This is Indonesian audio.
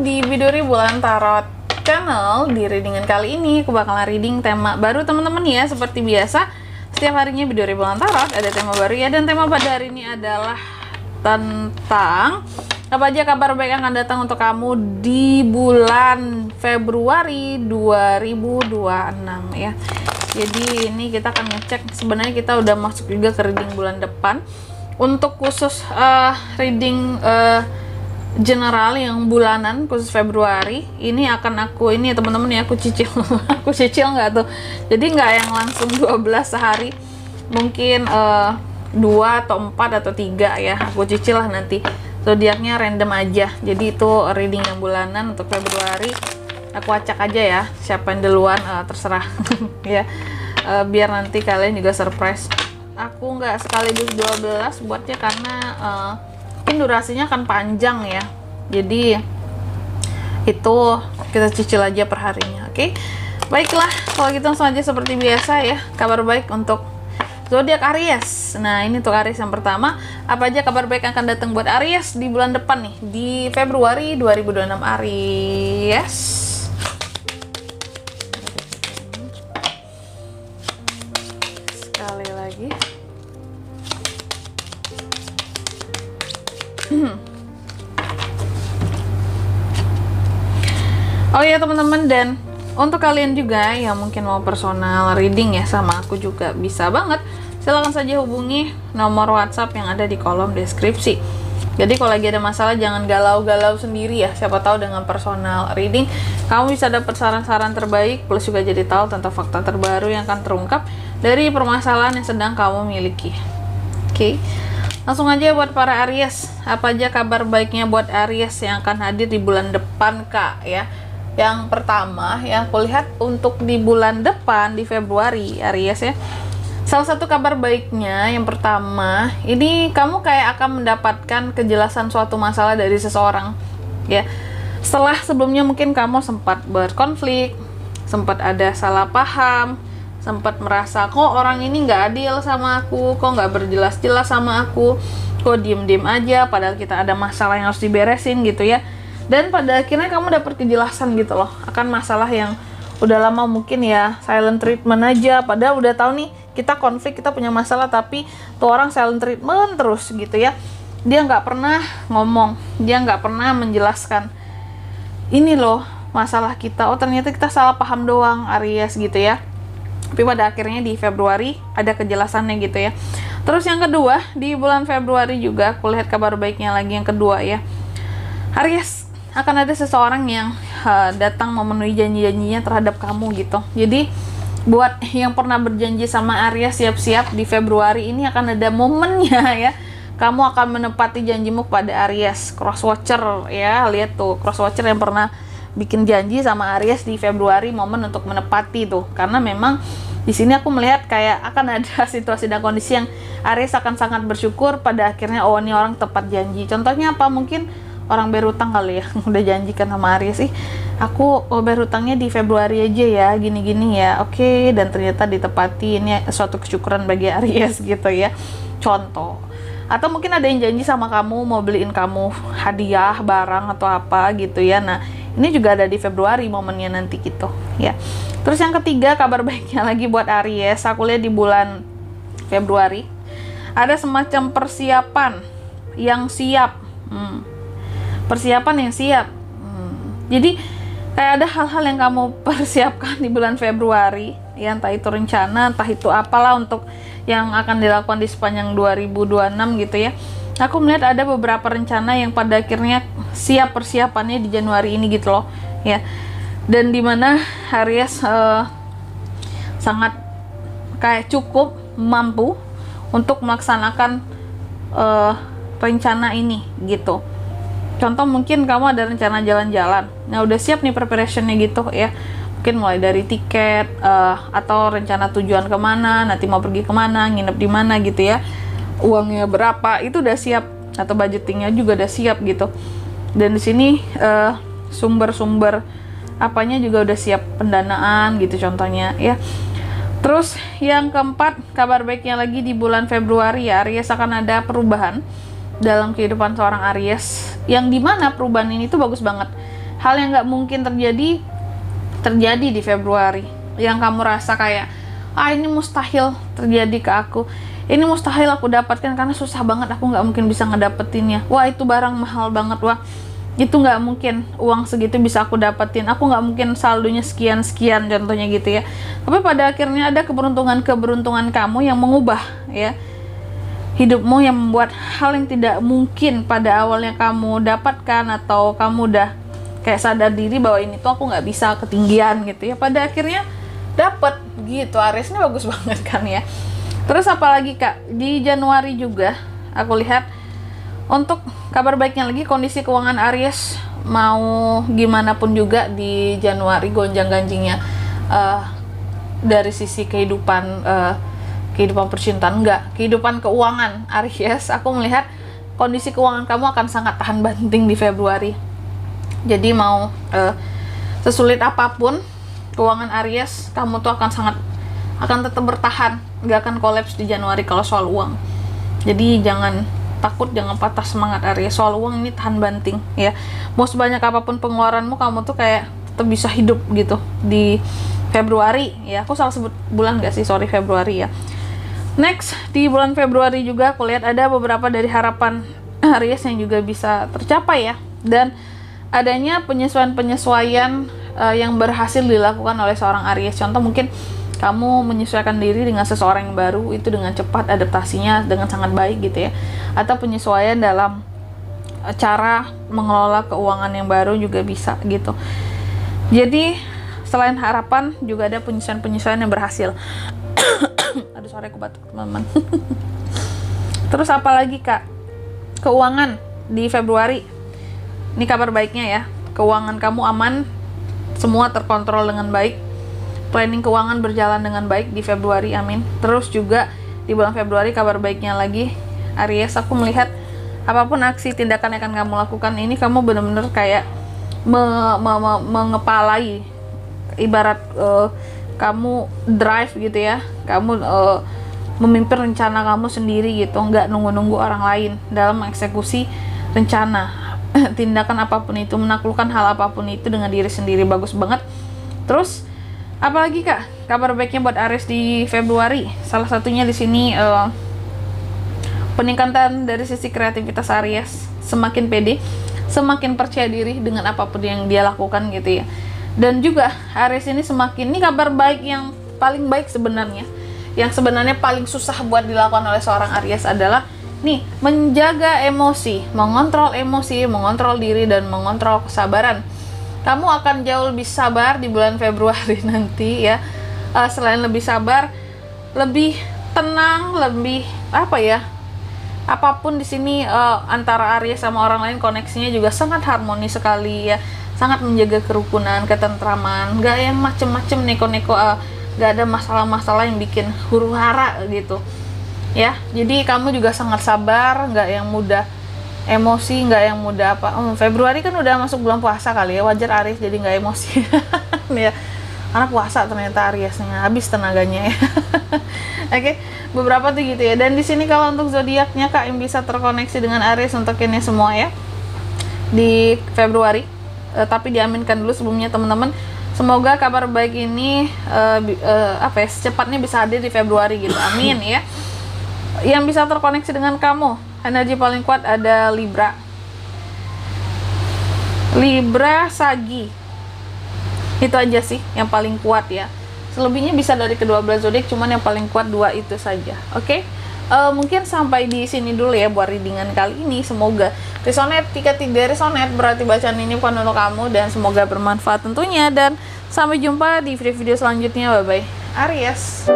di Biduri Bulan Tarot Channel. Di readingan kali ini aku bakalan reading tema baru teman-teman ya. Seperti biasa, setiap harinya Biduri Bulan Tarot ada tema baru ya. Dan tema pada hari ini adalah tentang apa aja kabar baik yang akan datang untuk kamu di bulan Februari 2026 ya. Jadi ini kita akan ngecek, sebenarnya kita udah masuk juga ke reading bulan depan. Untuk khusus reading general yang bulanan khusus Februari ini akan aku ini teman-teman ya, aku cicil aku cicil nggak tuh, jadi nggak yang langsung 12 sehari, mungkin 2 atau 4 atau 3 ya, aku cicil lah nanti. Zodiaknya random aja, jadi itu reading yang bulanan untuk Februari. Aku acak aja ya, siapa yang duluan terserah ya, biar nanti kalian juga surprise. Aku nggak sekaligus 12 buatnya karena mungkin durasinya akan panjang ya, jadi itu kita cicil aja per harinya. Oke, baiklah kalau gitu langsung aja seperti biasa ya, kabar baik untuk zodiak Aries. Nah ini untuk Aries yang pertama, apa aja kabar baik yang akan datang buat Aries di bulan depan nih, di Februari 2026 Aries. Sekali lagi. Oh ya teman-teman, dan untuk kalian juga yang mungkin mau personal reading ya sama aku juga bisa banget. Silahkan saja hubungi nomor WhatsApp yang ada di kolom deskripsi. Jadi kalau lagi ada masalah jangan galau-galau sendiri ya. Siapa tahu dengan personal reading kamu bisa dapat saran-saran terbaik, plus juga jadi tahu tentang fakta terbaru yang akan terungkap dari permasalahan yang sedang kamu miliki. Oke. Langsung aja buat para Aries, apa aja kabar baiknya buat Aries yang akan hadir di bulan depan Kak ya. Yang pertama yang aku lihat untuk di bulan depan di Februari Aries ya, salah satu kabar baiknya yang pertama, ini kamu kayak akan mendapatkan kejelasan suatu masalah dari seseorang ya. Setelah sebelumnya mungkin kamu sempat berkonflik, sempat ada salah paham, sempat merasa kok orang ini nggak adil sama aku, kok nggak berjelas-jelas sama aku, kok diem-diem aja padahal kita ada masalah yang harus diberesin gitu ya. Dan pada akhirnya kamu dapat kejelasan gitu loh akan masalah yang udah lama mungkin ya silent treatment aja, padahal udah tahu nih kita konflik, kita punya masalah, tapi tuh orang silent treatment terus gitu ya. Dia nggak pernah ngomong, dia nggak pernah menjelaskan ini loh masalah kita, oh ternyata kita salah paham doang Aries gitu ya. Tapi pada akhirnya di Februari ada kejelasannya gitu ya. Terus yang kedua, di bulan Februari juga aku lihat kabar baiknya lagi yang kedua ya. Aries, akan ada seseorang yang datang memenuhi janji-janjinya terhadap kamu gitu. Jadi buat yang pernah berjanji sama Aries, siap-siap di Februari ini akan ada momennya ya. Kamu akan menepati janjimu pada Aries. Crosswatcher ya, lihat tuh crosswatcher yang pernah bikin janji sama Aries di Februari, momen untuk menepati tuh. Karena memang di sini aku melihat kayak akan ada situasi dan kondisi yang Aries akan sangat bersyukur pada akhirnya, oh ini orang tepat janji. Contohnya apa? Mungkin orang bayar utang kali ya, udah janjikan sama Aries sih, aku bayar utangnya di Februari aja ya, gini-gini ya, oke, dan ternyata ditepati. Ini suatu kesyukuran bagi Aries gitu ya, contoh. Atau mungkin ada yang janji sama kamu mau beliin kamu hadiah, barang atau apa gitu ya. Nah ini juga ada di Februari momennya nanti gitu ya. Terus yang ketiga kabar baiknya lagi buat Aries, aku lihat di bulan Februari ada semacam persiapan yang siap. Persiapan yang siap. Jadi kayak ada hal-hal yang kamu persiapkan di bulan Februari ya, entah itu rencana, entah itu apalah untuk yang akan dilakukan di sepanjang 2026 gitu ya. Aku melihat ada beberapa rencana yang pada akhirnya siap persiapannya di Januari ini gitu loh ya. Dan dimana Aries sangat kayak cukup mampu untuk melaksanakan rencana ini gitu. Contoh mungkin kamu ada rencana jalan-jalan, nah udah siap nih preparationnya gitu ya, mungkin mulai dari tiket atau rencana tujuan kemana, nanti mau pergi kemana, nginep di mana gitu ya, uangnya berapa itu udah siap, atau budgetingnya juga udah siap gitu. Dan di sini sumber-sumber apanya juga udah siap, pendanaan gitu contohnya ya. Terus yang keempat kabar baiknya lagi di bulan Februari ya, Aries akan ada perubahan dalam kehidupan seorang Aries, yang dimana perubahan ini tuh bagus banget. hal yang nggak mungkin terjadi di Februari, yang kamu rasa kayak ini mustahil terjadi ke aku, ini mustahil aku dapatkan karena susah banget, aku nggak mungkin bisa ngedapetinnya, wah itu barang mahal banget, wah itu nggak mungkin uang segitu bisa aku dapetin, aku nggak mungkin saldonya sekian contohnya gitu ya. Tapi pada akhirnya ada keberuntungan kamu yang mengubah ya hidupmu, yang membuat hal yang tidak mungkin pada awalnya kamu dapatkan, atau kamu udah kayak sadar diri bahwa ini tuh aku nggak bisa, ketinggian gitu ya, pada akhirnya dapet gitu. Aries ini bagus banget kan ya. Terus apalagi Kak, di Januari juga aku lihat untuk kabar baiknya lagi, kondisi keuangan Aries mau gimana pun juga di Januari gonjang-ganjingnya dari sisi kehidupan percintaan, kehidupan keuangan Aries, aku melihat kondisi keuangan kamu akan sangat tahan banting di Februari. Jadi mau sesulit apapun keuangan Aries, kamu tuh akan tetap bertahan, nggak akan kolaps di Januari kalau soal uang. Jadi jangan takut, jangan patah semangat Aries, soal uang ini tahan banting ya. Mau sebanyak apapun pengeluaranmu, kamu tuh kayak tetap bisa hidup gitu di Februari ya. Aku salah sebut bulan nggak sih, sorry, Februari ya. Next, di bulan Februari juga aku lihat ada beberapa dari harapan Aries yang juga bisa tercapai ya, dan adanya penyesuaian-penyesuaian yang berhasil dilakukan oleh seorang Aries. Contoh mungkin kamu menyesuaikan diri dengan seseorang yang baru, itu dengan cepat, adaptasinya dengan sangat baik gitu ya, atau penyesuaian dalam cara mengelola keuangan yang baru juga bisa gitu. Jadi selain harapan juga ada penyesuaian-penyesuaian yang berhasil. Aduh, sorry aku batuk teman-teman. Terus apa lagi Kak? Keuangan di Februari. Ini kabar baiknya ya, keuangan kamu aman, semua terkontrol dengan baik, planning keuangan berjalan dengan baik di Februari, amin. Terus juga di bulan Februari kabar baiknya lagi Aries, aku melihat apapun aksi tindakan yang akan kamu lakukan ini, kamu benar-benar kayak mengepalai, ibarat kamu drive gitu ya, kamu memimpin rencana kamu sendiri gitu, nggak nunggu-nunggu orang lain dalam mengeksekusi rencana. Tindakan apapun itu, menaklukkan hal apapun itu dengan diri sendiri, bagus banget. Terus apalagi Kak, kabar baiknya buat Aries di Februari, salah satunya di sini peningkatan dari sisi kreativitas Aries, semakin pede, semakin percaya diri dengan apapun yang dia lakukan gitu ya. Dan juga Aries ini ini kabar baik yang paling baik sebenarnya, yang sebenarnya paling susah buat dilakukan oleh seorang Aries adalah nih, menjaga emosi, mengontrol diri, dan mengontrol kesabaran. Kamu akan jauh lebih sabar di bulan Februari nanti ya. Selain lebih sabar, lebih tenang, lebih apa ya? Apapun di sini antara Aries sama orang lain koneksinya juga sangat harmonis sekali ya. Sangat menjaga kerukunan, ketentraman, nggak yang macem-macem neko-neko, nggak ada masalah-masalah yang bikin huru-hara gitu. Ya, jadi kamu juga sangat sabar, nggak yang mudah emosi, nggak yang mudah apa. Februari kan udah masuk bulan puasa kali ya, wajar Aries jadi nggak emosi ya, karena puasa ternyata Ariesnya habis tenaganya ya. Oke, beberapa tuh gitu ya. Dan di sini kalau untuk zodiaknya Kak yang bisa terkoneksi dengan Aries untuk ini semua ya di Februari, tapi diaminkan dulu sebelumnya teman-teman. Semoga kabar baik ini secepatnya bisa hadir di Februari gitu, amin ya. Yang bisa terkoneksi dengan kamu, energi paling kuat ada Libra, Sagi, itu aja sih yang paling kuat ya. Selebihnya bisa dari kedua belas zodiak, cuman yang paling kuat dua itu saja. Oke, mungkin sampai di sini dulu ya buat readingan kali ini. Semoga resonate. Jika tidak resonate berarti bacaan ini bukan untuk kamu, dan semoga bermanfaat tentunya. Dan sampai jumpa di video-video selanjutnya. Bye bye Aries.